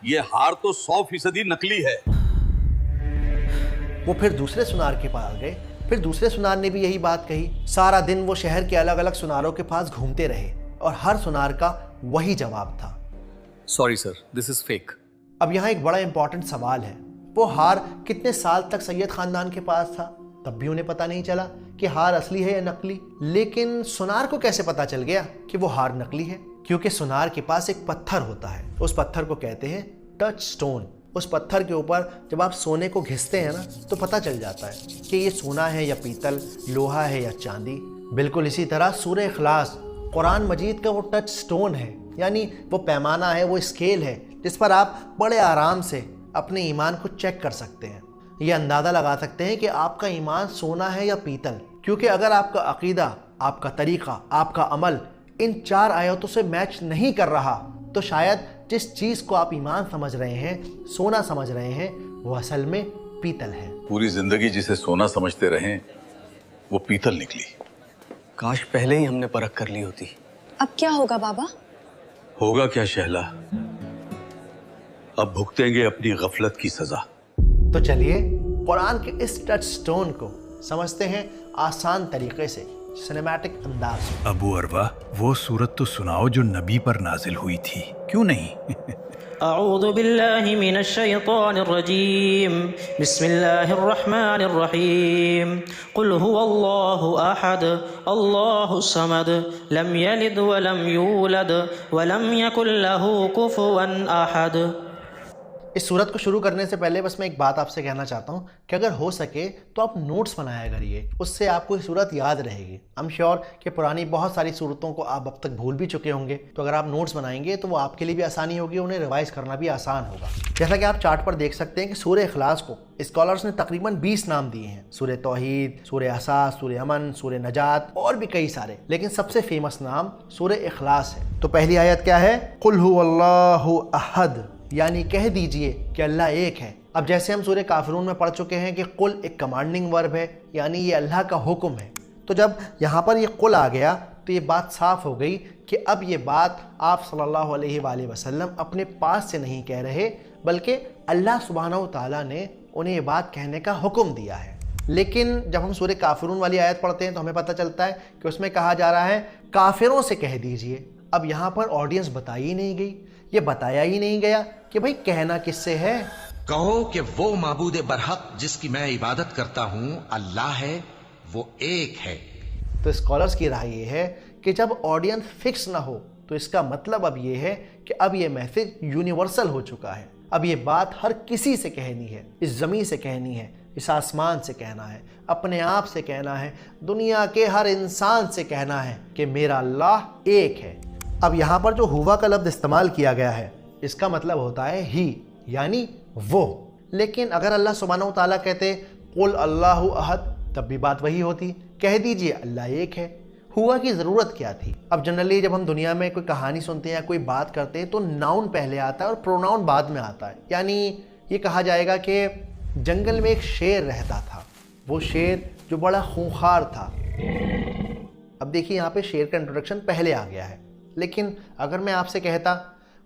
یہ ہار تو 100% نقلی ہے۔ وہ پھر دوسرے سنار کے پاس گئے، پھر دوسرے سنار نے بھی یہی بات کہی۔ سارا دن وہ شہر کے الگ الگ سناروں کے پاس گھومتے رہے اور ہر سنار کا وہی جواب تھا، سوری سر، دس از فیک۔ اب یہاں ایک بڑا امپورٹنٹ سوال ہے، وہ ہار کتنے سال تک سید خاندان کے پاس تھا؟ تب بھی انہیں پتہ نہیں چلا کہ ہار اصلی ہے یا نقلی۔ لیکن سنار کو کیسے پتہ چل گیا کہ وہ ہار نقلی ہے؟ کیونکہ سنار کے پاس ایک پتھر ہوتا ہے، اس پتھر کو کہتے ہیں ٹچ سٹون۔ اس پتھر کے اوپر جب آپ سونے کو گھستے ہیں نا تو پتہ چل جاتا ہے کہ یہ سونا ہے یا پیتل، لوہا ہے یا چاندی۔ بالکل اسی طرح سورہ اخلاص قرآن مجید کا وہ ٹچ سٹون ہے، یعنی وہ پیمانہ ہے، وہ اسکیل ہے جس پر آپ بڑے آرام سے اپنے ایمان کو چیک کر سکتے ہیں، یہ اندازہ لگا سکتے ہیں کہ آپ کا ایمان سونا ہے یا پیتل۔ کیونکہ اگر آپ کا عقیدہ، آپ کا طریقہ، آپ کا عمل ان 4 آیتوں سے میچ نہیں کر رہا تو شاید جس چیز کو آپ ایمان سمجھ رہے ہیں، سونا سمجھ رہے ہیں، وہ اصل میں پیتل ہے۔ پوری زندگی جسے سونا سمجھتے رہیں وہ پیتل نکلی۔ کاش پہلے ہی ہم نے پرکھ کر لی ہوتی۔ اب کیا ہوگا بابا؟ ہوگا کیا شہلا، اب بھگتیں گے اپنی غفلت کی سزا۔ تو چلیے قرآن کے اس ٹچ سٹون کو سمجھتے ہیں آسان طریقے سے، سنیمیٹک انداز میں۔ ابو عروہ، وہ سورت تو سناؤ جو نبی پر نازل ہوئی تھی، کیوں نہیں؟ اعوذ باللہ من الشیطان الرجیم، بسم اللہ الرحمن الرحیم، قل هو اللہ احد اللہ الصمد لم یلد ولم یولد ولم یکن له کفوا احد۔ اس صورت کو شروع کرنے سے پہلے بس میں ایک بات آپ سے کہنا چاہتا ہوں کہ اگر ہو سکے تو آپ نوٹس بنایا کریے، اس سے آپ کو یہ صورت یاد رہے گی۔ I'm sure کہ پرانی بہت ساری صورتوں کو آپ اب تک بھول بھی چکے ہوں گے، تو اگر آپ نوٹس بنائیں گے تو وہ آپ کے لیے بھی آسانی ہوگی، انہیں ریوائز کرنا بھی آسان ہوگا۔ جیسا کہ آپ چارٹ پر دیکھ سکتے ہیں کہ سورہ اخلاص کو اسکالرز نے تقریباً 20 نام دیے ہیں، سورہ توحید، سورہ اساس، سورہ امن، سورہ نجات اور بھی کئی سارے، لیکن سب سے فیمس نام سورہ اخلاص ہے۔ تو پہلی آیت کیا ہے؟ قل هو اللہ احد، یعنی کہہ دیجئے کہ اللہ ایک ہے۔ اب جیسے ہم سورہ کافرون میں پڑھ چکے ہیں کہ قل ایک کمانڈنگ ورب ہے، یعنی یہ اللہ کا حکم ہے، تو جب یہاں پر یہ قل آ گیا تو یہ بات صاف ہو گئی کہ اب یہ بات آپ صلی اللہ علیہ وآلہ وسلم اپنے پاس سے نہیں کہہ رہے، بلکہ اللہ سبحانہ و تعالیٰ نے انہیں یہ بات کہنے کا حکم دیا ہے۔ لیکن جب ہم سورہ کافرون والی آیت پڑھتے ہیں تو ہمیں پتہ چلتا ہے کہ اس میں کہا جا رہا ہے کافروں سے کہہ دیجئے۔ اب یہاں پر آڈینس بتائی ہی نہیں گئی، یہ بتایا ہی نہیں گیا کہ بھئی کہنا کس سے ہے۔ کہو کہ وہ معبود برحق جس کی میں عبادت کرتا ہوں اللہ ہے، وہ ایک ہے۔ تو اسکالرز کی رائے یہ ہے کہ جب آڈینس فکس نہ ہو تو اس کا مطلب اب یہ ہے کہ اب یہ میسج یونیورسل ہو چکا ہے، اب یہ بات ہر کسی سے کہنی ہے، اس زمین سے کہنی ہے، اس آسمان سے کہنا ہے، اپنے آپ سے کہنا ہے، دنیا کے ہر انسان سے کہنا ہے کہ میرا اللہ ایک ہے۔ اب یہاں پر جو ہوا کا لفظ استعمال کیا گیا ہے اس کا مطلب ہوتا ہے ہی، یعنی وہ۔ لیکن اگر اللہ سبحانہ و تعالیٰ کہتے قل اللہ احد، تب بھی بات وہی ہوتی، کہہ دیجئے اللہ ایک ہے۔ ہوا کی ضرورت کیا تھی؟ اب جنرلی جب ہم دنیا میں کوئی کہانی سنتے ہیں یا کوئی بات کرتے ہیں تو ناؤن پہلے آتا ہے اور پروناؤن بعد میں آتا ہے۔ یعنی یہ کہا جائے گا کہ جنگل میں ایک شیر رہتا تھا، وہ شیر جو بڑا خونخوار تھا۔ اب دیکھیے یہاں پہ شیر کا انٹروڈکشن پہلے آ گیا ہے، لیکن اگر میں آپ سے کہتا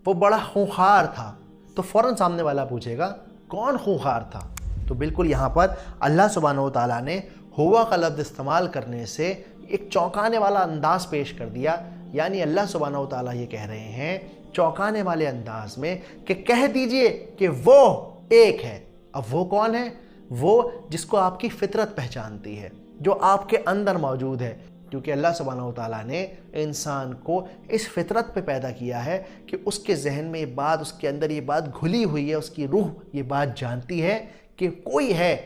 وہ بڑا خونخوار تھا تو فوراً سامنے والا پوچھے گا کون خونخوار تھا؟ تو بالکل یہاں پر اللہ سبحانہ و تعالیٰ نے ہوا کا لفظ استعمال کرنے سے ایک چونکانے والا انداز پیش کر دیا، یعنی اللہ سبحانہ و تعالیٰ یہ کہہ رہے ہیں چونکانے والے انداز میں کہ کہہ دیجئے کہ وہ ایک ہے۔ اب وہ کون ہے؟ وہ جس کو آپ کی فطرت پہچانتی ہے، جو آپ کے اندر موجود ہے، کیونکہ اللہ سبحانہ و تعالیٰ نے انسان کو اس فطرت پہ پیدا کیا ہے کہ اس کے ذہن میں یہ بات، اس کے اندر یہ بات گھلی ہوئی ہے، اس کی روح یہ بات جانتی ہے کہ کوئی ہے،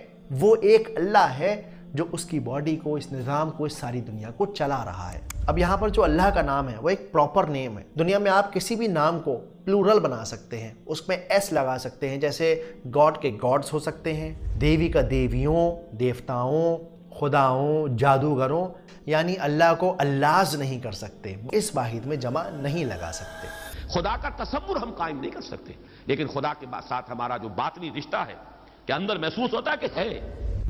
وہ ایک اللہ ہے جو اس کی باڈی کو، اس نظام کو، اس ساری دنیا کو چلا رہا ہے۔ اب یہاں پر جو اللہ کا نام ہے وہ ایک پراپر نیم ہے۔ دنیا میں آپ کسی بھی نام کو پلورل بنا سکتے ہیں، اس میں ایس لگا سکتے ہیں، جیسے گاڈ کے گاڈز ہو سکتے ہیں، دیوی کا دیویوں، دیوتاؤں، خداؤں، جادوگروں، یعنی اللہ کو اللاز نہیں کر سکتے، اس واحد میں جمع نہیں لگا سکتے۔ خدا کا تصور ہم قائم نہیں کر سکتے، لیکن خدا کے ساتھ ہمارا جو باطنی رشتہ ہے کہ اندر محسوس ہوتا ہے کہ ہے۔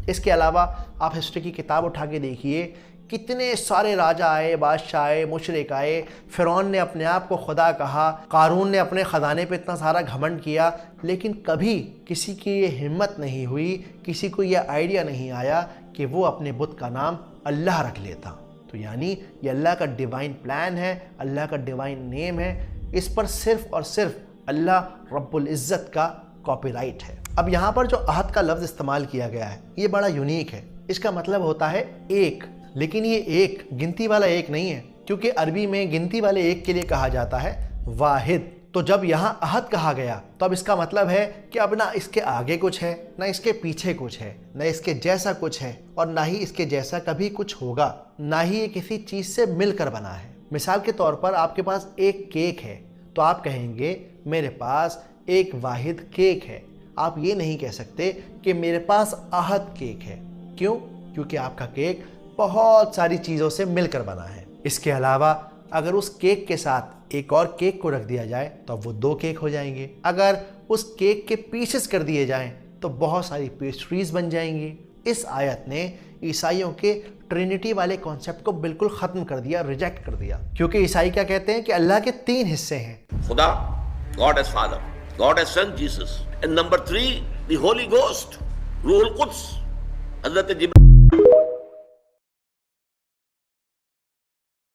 اس کے علاوہ آپ ہسٹری کی کتاب اٹھا کے دیکھیے کتنے سارے راجہ آئے، بادشاہ آئے، مشرک آئے، فرعون نے اپنے آپ کو خدا کہا، قارون نے اپنے خزانے پہ اتنا سارا گھمنڈ کیا، لیکن کبھی کسی کی یہ ہمت نہیں ہوئی، کسی کو یہ آئیڈیا نہیں آیا کہ وہ اپنے بت کا نام اللہ رکھ لیتا۔ تو یعنی یہ اللہ کا ڈیوائن پلان ہے، اللہ کا ڈیوائن نیم ہے، اس پر صرف اور صرف اللہ رب العزت کا کاپی رائٹ ہے۔ اب یہاں پر جو عہد کا لفظ استعمال کیا گیا ہے یہ بڑا یونیک ہے۔ اس کا مطلب ہوتا ہے ایک، لیکن یہ ایک گنتی والا ایک نہیں ہے، کیونکہ عربی میں گنتی والے ایک کے لیے کہا جاتا ہے واحد۔ تو جب یہاں عہد کہا گیا تو اب اس کا مطلب ہے کہ اب نہ اس کے آگے کچھ ہے، نہ اس کے پیچھے کچھ ہے، نہ اس کے جیسا کچھ ہے، اور نہ ہی اس کے جیسا کبھی کچھ ہوگا، نہ ہی یہ کسی چیز سے مل کر بنا ہے۔ مثال کے طور پر آپ کے پاس ایک کیک ہے تو آپ کہیں گے میرے پاس ایک واحد کیک ہے۔ آپ یہ نہیں کہہ سکتے کہ میرے پاس عہد کیک ہے۔ کیوں؟ کیونکہ آپ کا کیک بہت ساری چیزوں سے مل کر بنا ہے۔ اس کے علاوہ اگر اس کیک کے ساتھ ایک اور کیک کو رکھ دیا جائے تو اب وہ دو کیک ہو جائیں گے۔ اگر اس کیک کے پیسز کر دیے جائیں تو بہت ساری پیسٹریز بن جائیں گی۔ اس آیت نے عیسائیوں کے ٹرینٹی والے کانسیپٹ کو بالکل ختم کر دیا، ریجیکٹ کر دیا، کیونکہ عیسائی کیا کہتے ہیں کہ اللہ کے تین حصے ہیں۔ خدا، God as Father, God as Son Jesus, and number 3 the Holy Ghost, روح القدس۔ حضرت جبرائیل